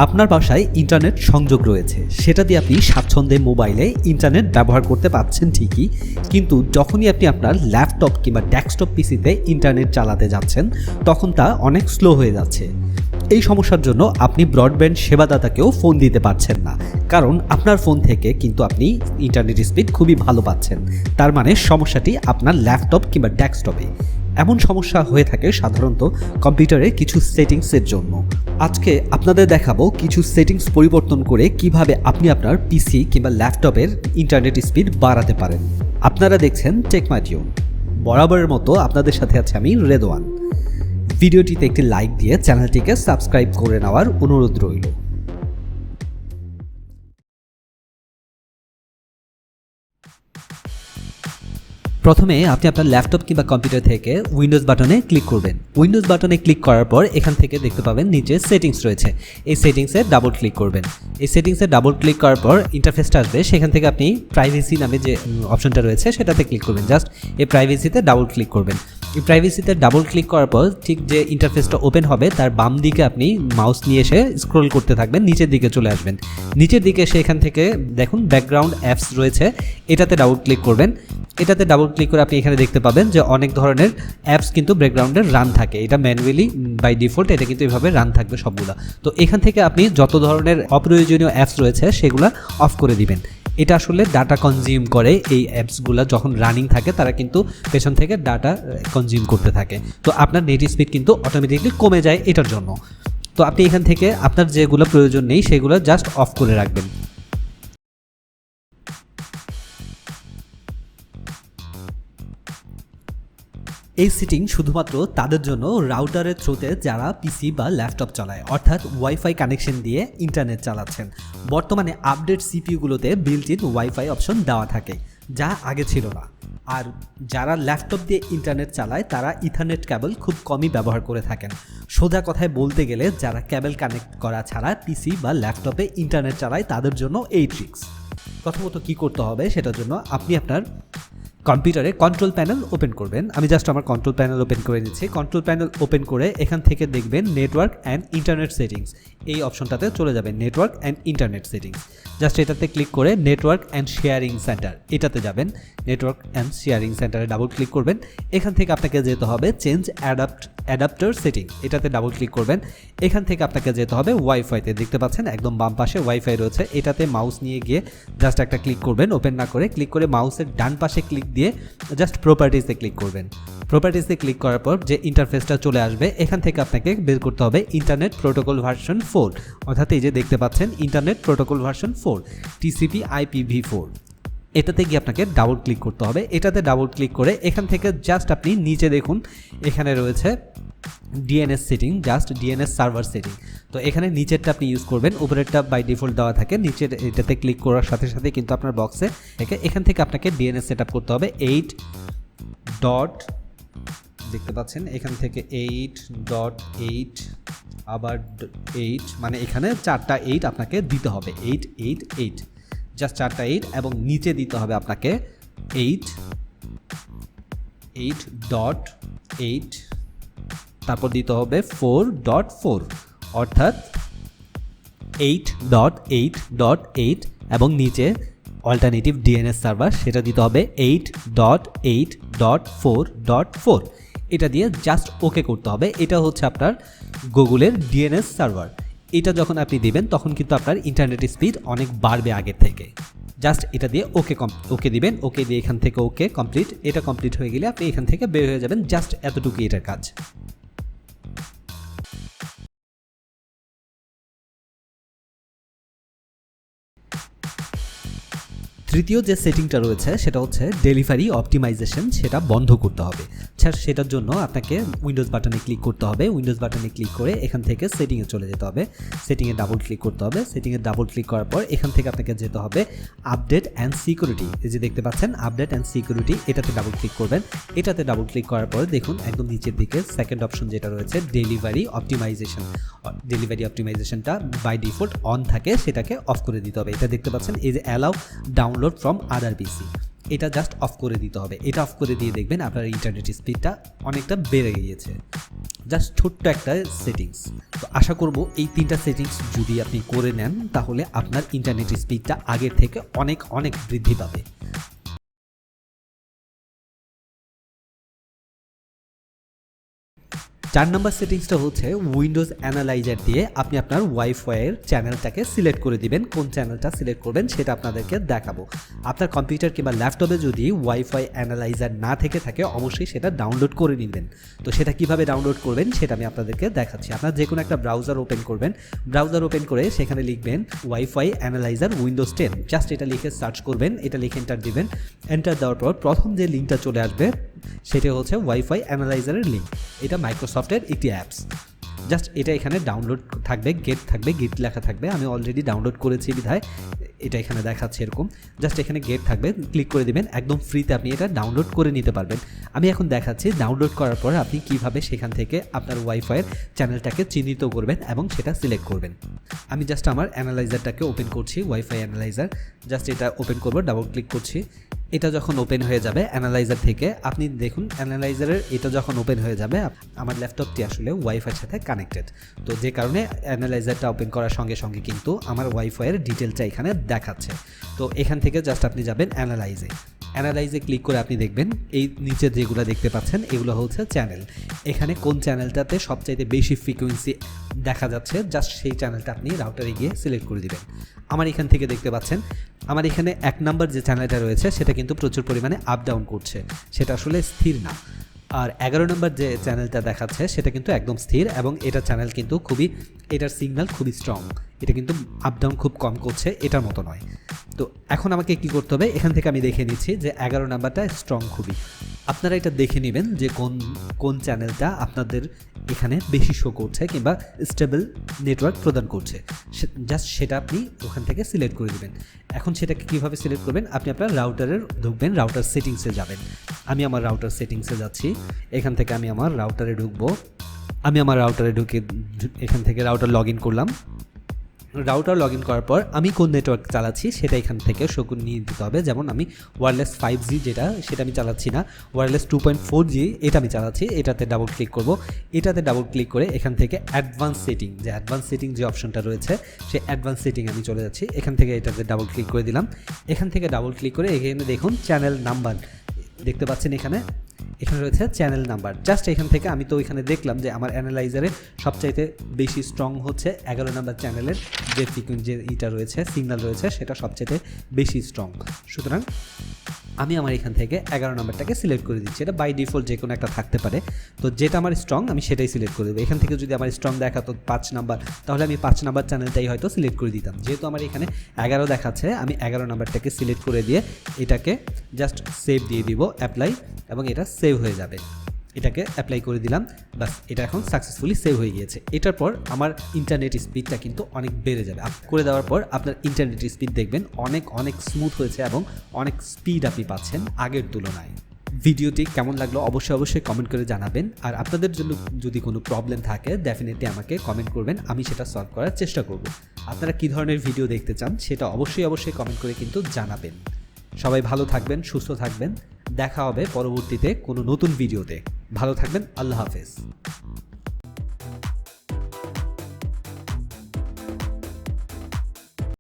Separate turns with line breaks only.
আপনার বাসায় ইন্টারনেট সংযোগ রয়েছে, সেটা দিয়ে আপনি স্বাচ্ছন্দ্যে মোবাইলে ইন্টারনেট ব্যবহার করতে পারছেন ঠিকই, কিন্তু যখনই আপনি আপনার ল্যাপটপ কিংবা ডেস্কটপ পিসিতে ইন্টারনেট চালাতে যাচ্ছেন তখন তা অনেক স্লো হয়ে যাচ্ছে। এই সমস্যার জন্য আপনি ব্রডব্যান্ড সেবাদাতাকেও ফোন দিতে পারছেন না, কারণ আপনার ফোন থেকে কিন্তু আপনি ইন্টারনেট স্পিড খুবই ভালো পাচ্ছেন। তার মানে সমস্যাটি আপনার ল্যাপটপ কিংবা ডেস্কটপে। এমন সমস্যা হয়ে থাকে সাধারণত কম্পিউটারের কিছু সেটিংসের জন্য। আজকে আপনাদের দেখাবো কিছু সেটিংস পরিবর্তন করে কিভাবে আপনি আপনার পিসি কিংবা ল্যাপটপের ইন্টারনেট স্পিড বাড়াতে পারেন। আপনারা দেখছেন টেক মাই টিউন। বরাবরের মতো আপনাদের সাথে আছে আমি রেদওয়ান। ভিডিওটিতে একটি লাইক দিয়ে চ্যানেলটিকে সাবস্ক্রাইব করে নেওয়ার অনুরোধ রইল। প্রথমে আপনি আপনার ল্যাপটপ কিংবা কম্পিউটার থেকে উইন্ডোজ বাটনে ক্লিক করবেন। উইন্ডোজ বাটনে ক্লিক করার পর এখান থেকে দেখতে পাবেন নিচে সেটিংস রয়েছে, এই সেটিংসে ডাবল ক্লিক করবেন। এই সেটিংসে ডাবল ক্লিক করার পর ইন্টারফেসটা আসবে, সেখান থেকে আপনি প্রাইভেসি নামে যে অপশনটা রয়েছে সেটাতে ক্লিক করবেন। জাস্ট এই প্রাইভেসিতে ডাবল ক্লিক করবেন। এই প্রাইভেসিতে ডাবল ক্লিক করার পর ঠিক যে ইন্টারফেসটা ওপেন হবে তার বাম দিকে আপনি মাউস নিয়ে এসে স্ক্রল করতে থাকবেন, নিচের দিকে চলে আসবেন। নিচের দিকে এসে এখান থেকে দেখুন ব্যাকগ্রাউন্ড অ্যাপস রয়েছে, এটাতে ডাবল ক্লিক করবেন। এটাতে ডাবল ক্লিক করে আপনি এখানে দেখতে পাবেন যে অনেক ধরনের অ্যাপস কিন্তু ব্যাকগ্রাউন্ডে রান থাকে। এটা ম্যানুয়ালি বাই ডিফল্ট এটা কিন্তু এভাবে রান থাকবে সবগুলো। তো এখান থেকে আপনি যত ধরনের অপ্রয়োজনীয় অ্যাপস রয়েছে সেগুলো অফ করে দিবেন। এটা আসলে ডাটা কনজিউম করে, এই অ্যাপসগুলো যখন রানিং থাকে তারা কিন্তু পেছন থেকে ডাটা কনজিউম করতে থাকে। তো আপনার নেট স্পিড কিন্তু অটোমেটিকলি কমে যায় এটার জন্য। তো আপনি এখান থেকে আপনার যেগুলো প্রয়োজন নেই সেগুলো জাস্ট অফ করে রাখবেন। এই সেটিং শুধুমাত্র তাদের জন্য রাউটারের থ্রুতে যারা পিসি বা ল্যাপটপ চালায়, অর্থাৎ ওয়াইফাই কানেকশন দিয়ে ইন্টারনেট চালাচ্ছেন। বর্তমানে আপডেট সিপিইউগুলোতে বিল্ট ইন ওয়াইফাই অপশন দেওয়া থাকে, যা আগে ছিল না। আর যারা ল্যাপটপ দিয়ে ইন্টারনেট চালায় তারা ইথারনেট কেবল খুব কমই ব্যবহার করে থাকেন। সোজা কথায় বলতে গেলে যারা কেবল কানেক্ট করা ছাড়া পিসি বা ল্যাপটপে ইন্টারনেট চালায় তাদের জন্য এই ট্রিক্স। প্রথমত কী করতে হবে সেটার জন্য আপনি আপনার কম্পিউটারে কন্ট্রোল প্যানেল ওপেন করবেন। আমি জাস্ট আমার কন্ট্রোল প্যানেল ওপেন করে নিচ্ছি। কন্ট্রোল প্যানেল ওপেন করে এখান থেকে দেখবেন নেটওয়ার্ক অ্যান্ড ইন্টারনেট সেটিংস, এই অপশনটাতে চলে যাবেন। Network and internet settings, just এটাতে ক্লিক করে নেটওয়ার্ক অ্যান্ড শেয়ারিং সেন্টার এটাতে যাবেন। নেটওয়ার্ক অ্যান্ড শেয়ারিং সেন্টারে ডাবল ক্লিক করবেন। এখান থেকে আপনাকে যেতে হবে চেঞ্জ অ্যাডাপ্টার সেটিং, এটাতে ডাবল ক্লিক করবেন। এখান থেকে আপনাকে যেতে হবে ওয়াইফাইতে, দেখতে পাচ্ছেন একদম বাম পাশে ওয়াইফাই রয়েছে, এটাতে মাউস নিয়ে গিয়ে জাস্ট একটা ক্লিক করবেন। ওপেন না করে ক্লিক করে মাউসের ডান পাশে ক্লিক দিয়ে জাস্ট প্রপার্টিসে ক্লিক করবেন। প্রপার্টিসে ক্লিক করার পর যে ইন্টারফেসটা চলে আসবে এখান থেকে আপনাকে বের করতে হবে ইন্টারনেট প্রোটোকল ভার্সন 4, অর্থাৎ এই যে দেখতে পাচ্ছেন internet protocol version 4 TCP IPv4, এটাতে গিয়ে আপনাকে ডাবল ক্লিক করতে হবে। এটাতে ডাবল ক্লিক করে এখান থেকে জাস্ট আপনি নিচে দেখুন এখানে রয়েছে DNS setting, just DNS server setting. তো এখানে নিচেরটা আপনি ইউজ করবেন, উপরেরটা বাই ডিফল্ট দেওয়া থাকে। নিচের এটাতে ক্লিক করার সাথে সাথে কিন্তু আপনার বক্সে এখান থেকে আপনাকে ডিএনএস সেট আপ করতে হবে 8 ডট, দেখতে পাচ্ছেন এখান থেকে 8.8 আবার 8, মানে এখানে 4টা 8 আপনাকে দিতে হবে, 888, জাস্ট 4টা 8, এবং নিচে দিতে হবে আপনাকে 8.8, তারপর দিতে হবে 4.4, অর্থাৎ 8.8.8, এবং নিচে অল্টারনেটিভ ডিএনএস সার্ভার সেটা দিতে হবে 8.8.4.4। এটা দিয়ে জাস্ট ওকে করতে হবে। এটা হচ্ছে আপনার গুগলের ডিএনএস সার্ভার। এটা যখন আপনি দিবেন তখন কিন্তু আপনার ইন্টারনেট স্পিড অনেক বাড়বে আগের থেকে। জাস্ট এটা দিয়ে ওকে দিবেন। ওকে দিয়ে এখান থেকে ওকে কমপ্লিট, এটা কমপ্লিট হয়ে গেলে আপনি এখান থেকে বের হয়ে যাবেন। জাস্ট এতটুকুই এটার কাজ। তৃতীয় যে সেটিংটা রয়েছে সেটা হচ্ছে ডেলিভারি অপটিমাইজেশন, সেটা বন্ধ করতে হবে। সেটার জন্য আপনাকে উইন্ডোজ বাটনে ক্লিক করতে হবে। উইন্ডোজ বাটনে ক্লিক করে এখান থেকে সেটিংয়ে চলে যেতে হবে। সেটিংয়ে ডাবল ক্লিক করতে হবে। সেটিংয়ে ডাবল ক্লিক করার পর এখান থেকে আপনাকে যেতে হবে আপডেট অ্যান্ড সিকিউরিটি, এই যে দেখতে পাচ্ছেন আপডেট অ্যান্ড সিকিউরিটি, এটাতে ডাবল ক্লিক করবেন। এটাতে ডাবল ক্লিক করার পর দেখুন একদম নিচের দিকে সেকেন্ড অপশন যেটা রয়েছে ডেলিভারি অপটিমাইজেশন, ডেলিভারি অপটিমাইজেশনটা বাই ডিফল্ট অন থাকে, সেটাকে অফ করে দিতে হবে। এটা দেখতে পাচ্ছেন এই যে অ্যালাউ ডাউনলোড ফ্রম আদার পিসি, এটা জাস্ট অফ করে দিতে হবে। এটা অফ করে দিয়ে দেখবেন আপনার ইন্টারনেট স্পিডটা অনেকটা বেড়ে গিয়েছে। জাস্ট ছোট্ট একটা সেটিংস। তো আশা করব এই 3টা সেটিংস যদি আপনি করে নেন তাহলে আপনার ইন্টারনেট স্পিডটা আগের থেকে অনেক অনেক বৃদ্ধি পাবে। 4 নম্বর সেটিংসটা হচ্ছে উইন্ডোজ অ্যানালাইজার দিয়ে আপনি আপনার ওয়াইফাইয়ের চ্যানেলটাকে সিলেক্ট করে দিবেন। কোন চ্যানেলটা সিলেক্ট করবেন সেটা আপনাদেরকে দেখাবো। আপনার কম্পিউটার কিংবা ল্যাপটপে যদি ওয়াইফাই অ্যানালাইজার না থেকে থাকে অবশ্যই সেটা ডাউনলোড করে নেবেন। তো সেটা কিভাবে ডাউনলোড করবেন সেটা আমি আপনাদেরকে দেখাচ্ছি। আপনার যে কোনো একটা ব্রাউজার ওপেন করবেন, ব্রাউজার ওপেন করে সেখানে লিখবেন ওয়াইফাই অ্যানালাইজার উইন্ডোজ 10, জাস্ট এটা লিখে সার্চ করবেন, এটা লিখে এন্টার দিবেন। এন্টার দেওয়ার পর প্রথম যে লিঙ্কটা চলে আসবে সেটা হচ্ছে ওয়াইফাই অ্যানালাইজারের লিঙ্ক। এটা মাইক্রোসফটের একটি অ্যাপস। জাস্ট এটা এখানে ডাউনলোড থাকবে, গেট লেখা থাকবে। আমি অলরেডি ডাউনলোড করেছি বিধায় এটা এখানে দেখাচ্ছে এরকম। জাস্ট এখানে গেট থাকবে, ক্লিক করে দিবেন, একদম ফ্রিতে আপনি এটা ডাউনলোড করে নিতে পারবেন। আমি এখন দেখাচ্ছি ডাউনলোড করার পর আপনি কিভাবে সেখান থেকে আপনার ওয়াইফাইয়ের চ্যানেলটাকে চিহ্নিত করবেন এবং সেটা সিলেক্ট করবেন। আমি জাস্ট আমার অ্যানালাইজারটাকে ওপেন করছি, ওয়াইফাই অ্যানালাইজার। জাস্ট এটা ওপেন করব, ডাবল ক্লিক করছি। এটা যখন ওপেন হয়ে যাবে অ্যানালাইজার থেকে, আপনি দেখুন অ্যানালাইজারের এটা যখন ওপেন হয়ে যাবে, আমার ল্যাপটপটি আসলে ওয়াইফাইয়ের সাথে কানেক্টেড। তো যে কারণে অ্যানালাইজারটা ওপেন করার সঙ্গে সঙ্গে কিন্তু আমার ওয়াইফাইয়ের ডিটেলটা এখানে দেখাচ্ছে। তো এখান থেকে জাস্ট আপনি যাবেন অ্যানালাইজে ক্লিক করে আপনি দেখবেন এই নিচে যেগুলো দেখতে পাচ্ছেন এগুলো হচ্ছে চ্যানেল। এখানে কোন চ্যানেলটাতে সবচাইতে বেশি ফ্রিকোয়েন্সি দেখা যাচ্ছে জাস্ট সেই চ্যানেলটা আপনি রাউটারে গিয়ে সিলেক্ট করে দিবেন। আমার এখান থেকে দেখতে পাচ্ছেন আমার এখানে 1 নম্বর যে চ্যানেলটা রয়েছে সেটা কিন্তু প্রচুর পরিমাণে আপ ডাউন করছে, সেটা আসলে স্থির না। আর 11 নম্বর যে চ্যানেলটা দেখাচ্ছে সেটা কিন্তু একদম স্থির এবং এটা চ্যানেল কিন্তু এটার সিগন্যাল খুবই স্ট্রং। এটা কিন্তু আপ ডাউন খুব কম করছে, এটার মতো নয়। তো এখন আমাকে কি করতে হবে, এখান থেকে আমি দেখে নিচ্ছি যে 11 নাম্বারটা স্ট্রং খুবই। আপনারা এটা দেখে নেবেন যে কোন চ্যানেলটা আপনাদের এখানে বেশি শো করছে কিংবা স্টেবল নেটওয়ার্ক প্রদান করছে, জাস্ট সেটা আপনি ওখান থেকে সিলেক্ট করে দেবেন। এখন সেটাকে কীভাবে সিলেক্ট করবেন, আপনি আপনার রাউটারের ঢুকবেন, রাউটার সেটিংসে যাবেন। আমি আমার রাউটার সেটিংসে যাচ্ছি, এখান থেকে আমি আমার রাউটারে ঢুকবো। আমি আমার রাউটারে ঢুকে এখান থেকে রাউটার লগ ইন করলাম। রাউটার লগ ইন করার পর আমি কোন নেটওয়ার্ক চালাচ্ছি সেটা এখান থেকে শো করে নিয়ে দিতে হবে। যেমন আমি ওয়্যারলেস 5G সেটা আমি চালাচ্ছি না, ওয়্যারলেস 2.4G এটা আমি চালাচ্ছি। এটাতে ডাবল ক্লিক করব। এটাতে ডাবল ক্লিক করে এখান থেকে অ্যাডভান্স সেটিং যে অপশনটা রয়েছে সেই অ্যাডভান্স সেটিং আমি চলে যাচ্ছি। এখান থেকে এটাতে ডাবল ক্লিক করে দিলাম। এখান থেকে ডাবল ক্লিক করে এখানে দেখুন চ্যানেল নাম্বার দেখতে পাচ্ছেন, এখানে রয়েছে চ্যানেল নাম্বার। জাস্ট এখান থেকে আমি তো এখানে দেখলাম যে আমার অ্যানালাইজারে সবচাইতে বেশি স্ট্রং হচ্ছে 11 নম্বর চ্যানেলের যে ইটা রয়েছে, সিগন্যাল রয়েছে সেটা সবচাইতে বেশি স্ট্রং। সুতরাং আমি আমার এখান থেকে 11 নম্বরটাকে সিলেক্ট করে দিচ্ছি। এটা বাই ডিফল্ট যে কোনো একটা থাকতে পারে, তো যেটা আমার স্ট্রং আমি সেটাই সিলেক্ট করে দেবো। এখান থেকে যদি আমার স্ট্রং দেখাতো 5 নাম্বার, তাহলে আমি 5 নাম্বার চ্যানেলটাই হয়তো সিলেক্ট করে দিতাম। যেহেতু আমার এখানে 11 দেখাচ্ছে, আমি 11 নাম্বারটাকে সিলেক্ট করে দিয়ে এটাকে জাস্ট সেভ দিয়ে দিব, অ্যাপ্লাই, এবং এটা সেভ হয়ে যাবে। এটাকে অ্যাপ্লাই করে দিলাম, বাস এটা এখন সাকসেসফুলি সেভ হয়ে গিয়েছে। এটার পর আমার ইন্টারনেট স্পিডটা কিন্তু অনেক বেড়ে যাবে। করে দেওয়ার পর আপনার ইন্টারনেট স্পিড দেখবেন অনেক স্মুথ হয়েছে এবং অনেক স্পিড আপনি পাচ্ছেন আগের তুলনায়। ভিডিওটি কেমন লাগলো অবশ্যই কমেন্ট করে জানাবেন। আর আপনাদের জন্য যদি কোনো প্রবলেম থাকে ডেফিনেটলি আমাকে কমেন্ট করবেন, আমি সেটা সলভ করার চেষ্টা করব। আপনারা কী ধরনের ভিডিও দেখতে চান সেটা অবশ্যই কমেন্ট করে কিন্তু জানাবেন। সবাই ভালো থাকবেন, সুস্থ থাকবেন। দেখা হবে পরবর্তীতে কোনো নতুন ভিডিওতে। ভালো থাকবেন, আল্লাহ হাফেজ।